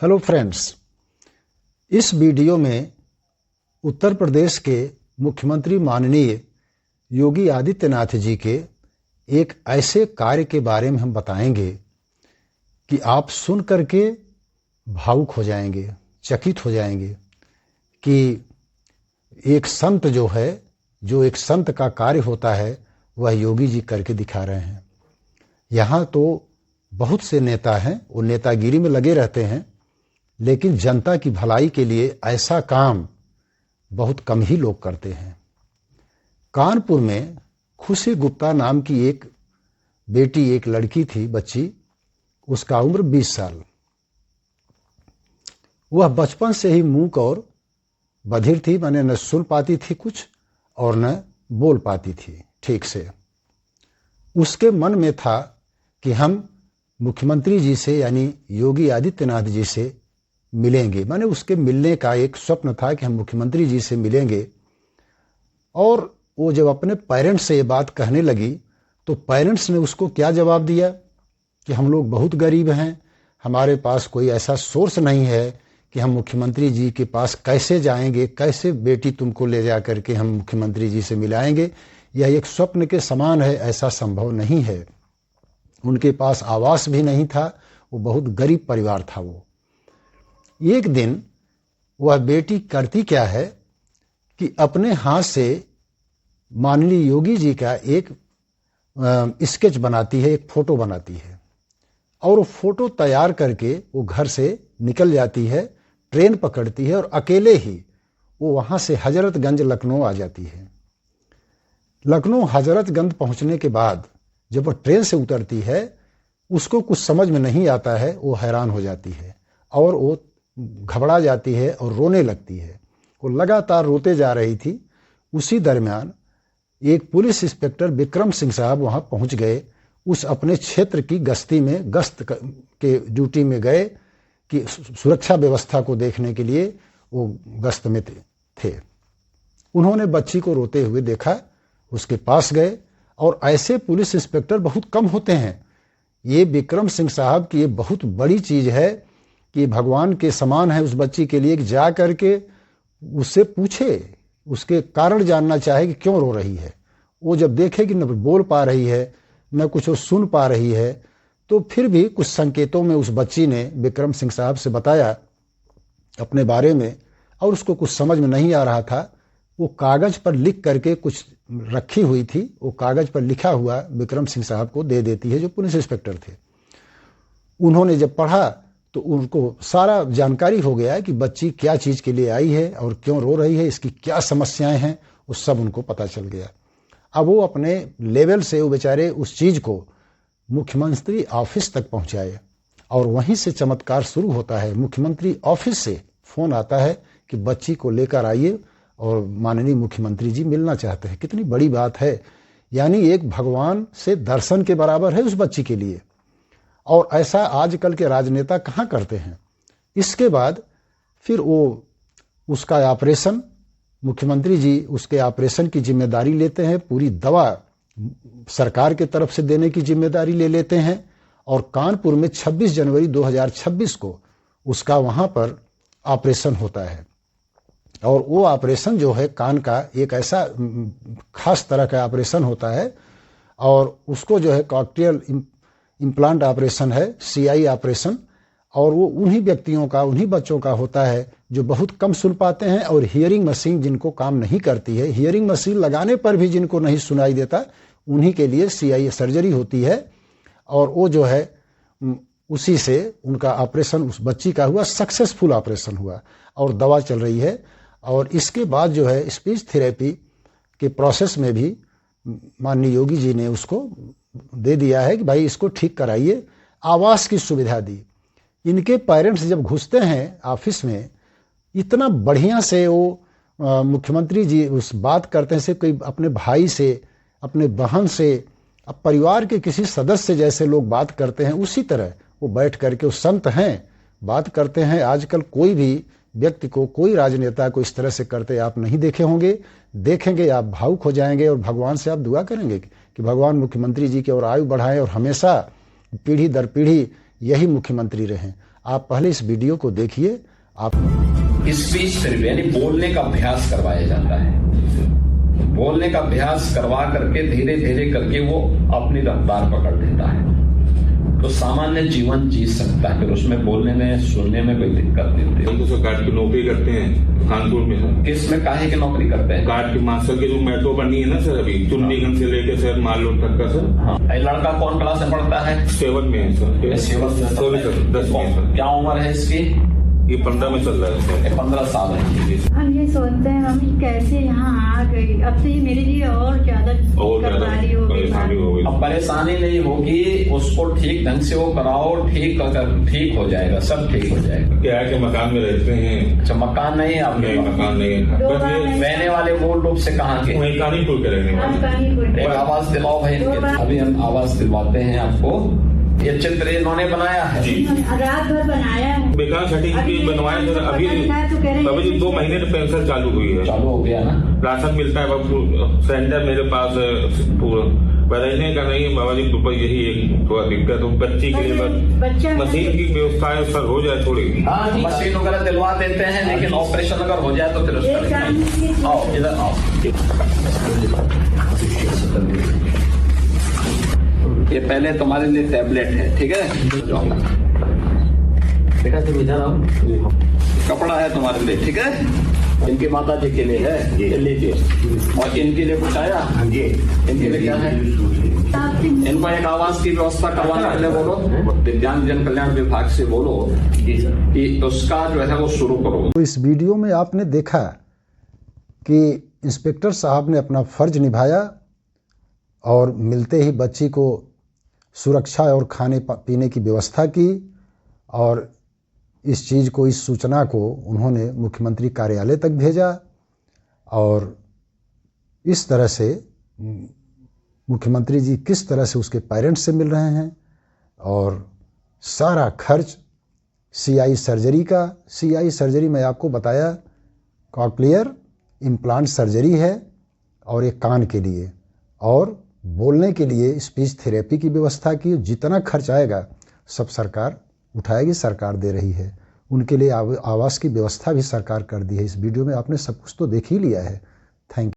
Hello friends, इस video में उत्तर प्रदेश के मुख्यमंत्री माननीय योगी आदित्यनाथ जी के एक ऐसे कार्य के बारे में हम बताएंगे कि आप सुन करके भावुक हो जाएंगे, चकित हो जाएंगे कि एक संत जो एक संत का कार्य होता है वह योगी जी करके दिखा रहे हैं। यहाँ तो बहुत से नेता हैं, वो नेतागिरी में लगे रहते हैं, लेकिन जनता की भलाई के लिए ऐसा काम बहुत कम ही लोग करते हैं। कानपुर में खुशी गुप्ता नाम की एक बेटी, एक लड़की थी, बच्ची, उसका उम्र 20 साल। वह बचपन से ही मूक और बधिर थी, माने न सुन पाती थी कुछ और न बोल पाती थी ठीक से। उसके मन में था कि हम मुख्यमंत्री जी से यानी योगी आदित्यनाथ जी से मिलेंगे, माने उसके मिलने का एक स्वप्न था कि हम मुख्यमंत्री जी से मिलेंगे। और वो जब अपने पेरेंट्स से ये बात कहने लगी तो पेरेंट्स ने उसको क्या जवाब दिया कि हम लोग बहुत गरीब हैं, हमारे पास कोई ऐसा सोर्स नहीं है कि हम मुख्यमंत्री जी के पास कैसे जाएंगे, कैसे बेटी तुमको ले जा करके हम मुख्यमंत्री जी से मिलाएंगे, यह एक स्वप्न के समान है, ऐसा संभव नहीं है। उनके पास आवास भी नहीं था, वो बहुत गरीब परिवार था। वो एक दिन वह बेटी करती क्या है कि अपने हाथ से माननीय योगी जी का एक स्केच बनाती है, एक फोटो बनाती है, और वो फोटो तैयार करके वो घर से निकल जाती है, ट्रेन पकड़ती है और अकेले ही वो वहां से हजरतगंज लखनऊ आ जाती है। लखनऊ हजरतगंज पहुंचने के बाद जब वो ट्रेन से उतरती है, उसको कुछ समझ में नहीं आता है, वो हैरान हो जाती है और वो घबरा जाती है और रोने लगती है। वो लगातार रोते जा रही थी। उसी दरमियान एक पुलिस इंस्पेक्टर विक्रम सिंह साहब वहां पहुंच गए, उस अपने क्षेत्र की गश्ती में, गश्त के ड्यूटी में गए कि सुरक्षा व्यवस्था को देखने के लिए वो गश्त में थे। उन्होंने बच्ची को रोते हुए देखा, उसके पास गए, और ऐसे पुलिस इंस्पेक्टर बहुत कम होते हैं। ये विक्रम सिंह साहब की ये बहुत बड़ी चीज है कि भगवान के समान है उस बच्ची के लिए कि जा करके उससे पूछे, उसके कारण जानना चाहे कि क्यों रो रही है। वो जब देखे कि न बोल पा रही है न कुछ वो सुन पा रही है, तो फिर भी कुछ संकेतों में उस बच्ची ने विक्रम सिंह साहब से बताया अपने बारे में, और उसको कुछ समझ में नहीं आ रहा था। वो कागज पर लिख करके कुछ रखी हुई थी, वो कागज पर लिखा हुआ विक्रम सिंह साहब को दे देती है, जो पुलिस इंस्पेक्टर थे। उन्होंने जब पढ़ा तो उनको सारा जानकारी हो गया कि बच्ची क्या चीज के लिए आई है और क्यों रो रही है, इसकी क्या समस्याएं हैं, वो सब उनको पता चल गया। अब वो अपने लेवल से वो बेचारे उस चीज को मुख्यमंत्री ऑफिस तक पहुंचाए, और वहीं से चमत्कार शुरू होता है। मुख्यमंत्री ऑफिस से फोन आता है कि बच्ची को लेकर आइए और माननीय मुख्यमंत्री जी मिलना चाहते हैं। कितनी बड़ी बात है, यानी एक भगवान से दर्शन के बराबर है उस बच्ची के लिए। और ऐसा आजकल के राजनेता कहाँ करते हैं। इसके बाद फिर वो उसका ऑपरेशन, मुख्यमंत्री जी उसके ऑपरेशन की जिम्मेदारी लेते हैं, पूरी दवा सरकार के तरफ से देने की जिम्मेदारी ले लेते हैं, और कानपुर में 26 जनवरी 2026 को उसका वहां पर ऑपरेशन होता है। और वो ऑपरेशन जो है कान का एक ऐसा खास तरह का ऑपरेशन होता है, और उसको जो है कॉक्टियल इम्प्लांट ऑपरेशन है, CI ऑपरेशन, और वो उन्हीं व्यक्तियों का, उन्हीं बच्चों का होता है जो बहुत कम सुन पाते हैं, और हियरिंग मशीन जिनको काम नहीं करती है, हियरिंग मशीन लगाने पर भी जिनको नहीं सुनाई देता, उन्हीं के लिए CI सर्जरी होती है। और वो जो है उसी से उनका ऑपरेशन उस बच्ची का हुआ, सक्सेसफुल ऑपरेशन हुआ, और दवा चल रही है। और इसके बाद जो है स्पीच थेरेपी के प्रोसेस में भी माननीय योगी जी ने उसको दे दिया है कि भाई इसको ठीक कराइए, आवास की सुविधा दी। इनके पेरेंट्स जब घुसते हैं ऑफिस में, इतना बढ़िया से वो मुख्यमंत्री जी उस बात करते हैं से कोई अपने भाई से, अपने बहन से, अब परिवार के किसी सदस्य जैसे लोग बात करते हैं, उसी तरह वो बैठ करके, वो संत हैं, बात करते हैं। आजकल कोई भी व्यक्ति को, कोई राजनेता को इस तरह से करते आप नहीं देखे होंगे। देखेंगे आप भावुक हो जाएंगे, और भगवान से आप दुआ करेंगे कि भगवान मुख्यमंत्री जी की और आयु बढ़ाएं और हमेशा पीढ़ी दर पीढ़ी यही मुख्यमंत्री रहें। आप पहले इस वीडियो को देखिए। आप स्पीच थेरेपी यानी बोलने का अभ्यास करवाया जाता है। बोलने का अभ्यास करवा करके धीरे धीरे करके वो अपनी रफ्तार पकड़ लेता है, तो सामान्य जीवन जी सकता है। फिर उसमें बोलने में सुनने में कोई दिक्कत नहीं होती। हम तो सर कार्ड की नौकरी करते हैं कानपुर में सर। किस में काहे की नौकरी करते हैं? कार्ड की मास्टर की जो मेट्रो बनी है ना सर, अभी चुन्नीगंज से लेके सर मालूर तक का सर। हाँ, ये लड़का कौन क्लास में पढ़ता है? 7 में है सर। 10 में सर। क्या उम्र है इसकी? ये 15 में चल रहा है सर। 15 साल है। हम ये सोचते हैं मम्मी कैसे यहाँ आ गई, अब से मेरे लिए और ज्यादा परेशानी हो गई। अब परेशानी नहीं होगी, उसको ठीक ढंग से वो कराओ, ठीक हो जाएगा, सब ठीक हो जाएगा। क्या है कि मकान में रहते हैं। अच्छा, मकान नहीं है आपके? मकान नहीं है। रहने वाले मूल रूप से कहाँ के? वही कानीपुर के रहने वाले। एक आवाज दिलाओ भाई। अभी हम आवाज दिलवाते हैं आपको। ये चित्र इन्होंने बनाया है जी, रात भर बनाया है। बेकार छठी की बनवाया सर। अभी 2 महीने से पेंशन चालू हुई है। चालू हो गया ना? राशन मिलता है बाबू। सेंटर मेरे पास बदलने का नहीं है बाबा जी। यही एक थोड़ा दिक्कत हो बच्ची के लिए, बस मशीन की व्यवस्था है सर, हो जाए थोड़ी। हाँ, मशीन वगैरह दिलवा देते हैं, लेकिन ऑपरेशन अगर हो जाए तो फिर उसका आओ इधर आओ। ये पहले तुम्हारे लिए टैबलेट है, ठीक है? बेटा तुम इधर आओ। कपड़ा है तुम्हारे लिए, ठीक है? इनकी माता जी के लिए है, ये लीजिए। और इनके लिए कुछ आया? इनके लिए क्या है? इनको एक आवास की व्यवस्था करवाने के लिए बोलो, दिव्यांग जन कल्याण विभाग से बोलो कि उसका जो है वो शुरू करो। तो इस वीडियो में आपने देखा कि इंस्पेक्टर साहब ने अपना फर्ज निभाया और मिलते ही बच्ची को सुरक्षा और खाने पीने की व्यवस्था की, और इस चीज़ को, इस सूचना को उन्होंने मुख्यमंत्री कार्यालय तक भेजा। और इस तरह से मुख्यमंत्री जी किस तरह से उसके पेरेंट्स से मिल रहे हैं, और सारा खर्च CI सर्जरी का। CI सर्जरी मैं आपको बताया कॉक्लियर इम्प्लांट सर्जरी है, और एक कान के लिए और बोलने के लिए स्पीच थेरेपी की व्यवस्था की। जितना खर्च आएगा सब सरकार उठाएगी, सरकार दे रही है। उनके लिए आवास की व्यवस्था भी सरकार कर दी है। इस वीडियो में आपने सब कुछ तो देख ही लिया है। Thank you.